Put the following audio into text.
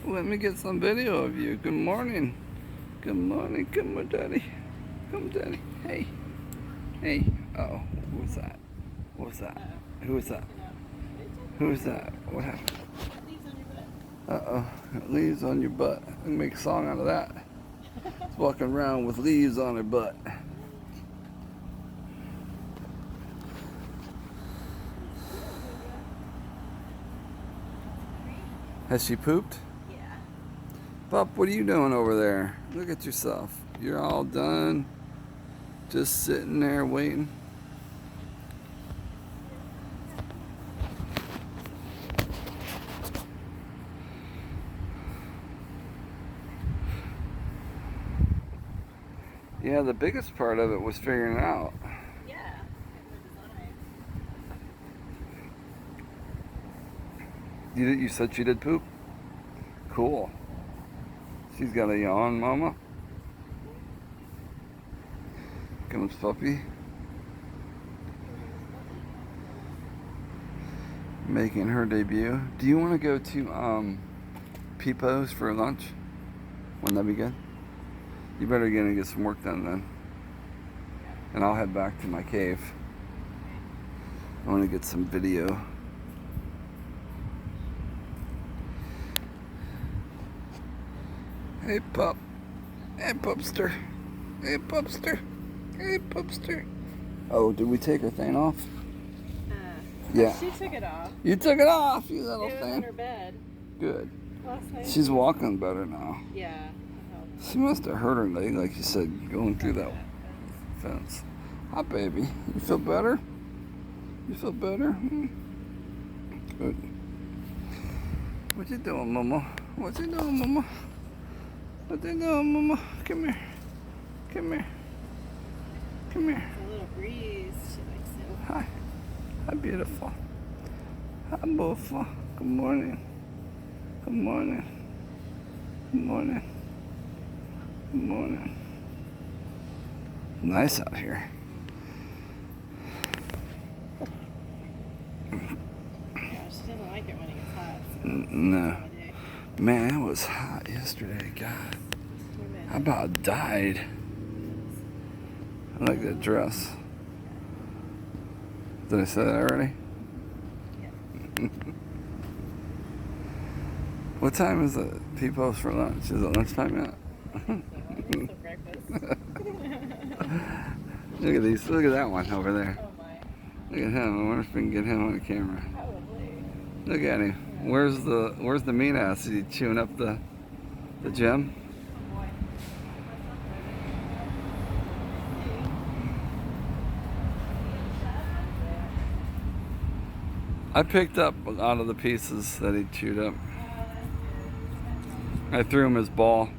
Let me get some video of you. Good morning. Good morning. Come on, Daddy. Come, Daddy. Hey. Hey. Uh-oh. Who's that? What's that? Who's that? Who's that? What happened? Uh-oh. Leaves on your butt. I can make a song out of that. It's walking around with leaves on her butt. Has she pooped? Yeah. Pup, what are you doing over there? Look at yourself. You're all done. Just sitting there waiting. Yeah, the biggest part of it was figuring it out. Yeah. You said she did poop? Cool. She's got a yawn, Mama. Comes Puppy. Making her debut. Do you want to go to Peepo's for lunch? Wouldn't that be good? You better get in and get some work done then. And I'll head back to my cave. I want to get some video. Hey, pup. Hey, pupster. Hey, pupster. Hey, pupster. Oh, did we take her thing off? Yeah. She took it off. You took it off, you little It was thing. in her bed. Good. Last night. She's walking better now. Yeah. She must have hurt her leg, like you said, going through that fence. Hi, baby. You feel better? You feel better? Good. What you doing, Mama? What you doing, Mama? What you doing, Mama? Come here. Come here. Come here. It's a little breeze. She likes it. Hi. Hi, beautiful. Hi, beautiful. Good morning. Good morning. Good morning. Good morning. Nice out here. Yeah, she doesn't like it when it gets hot. So No. Man, it was hot yesterday. God. I about died. I like that dress. Did I say that already? Yeah. What time is it? Peepo's for lunch. Is it lunchtime yet? So breakfast. Look at these. Look at that one over there. Oh my. Look at him. I wonder if we can get him on the camera. Probably. Look at him. Where's the mean ass? Is he chewing up the gem? Oh boy. I picked up a lot of the pieces that he chewed up. I threw him his ball.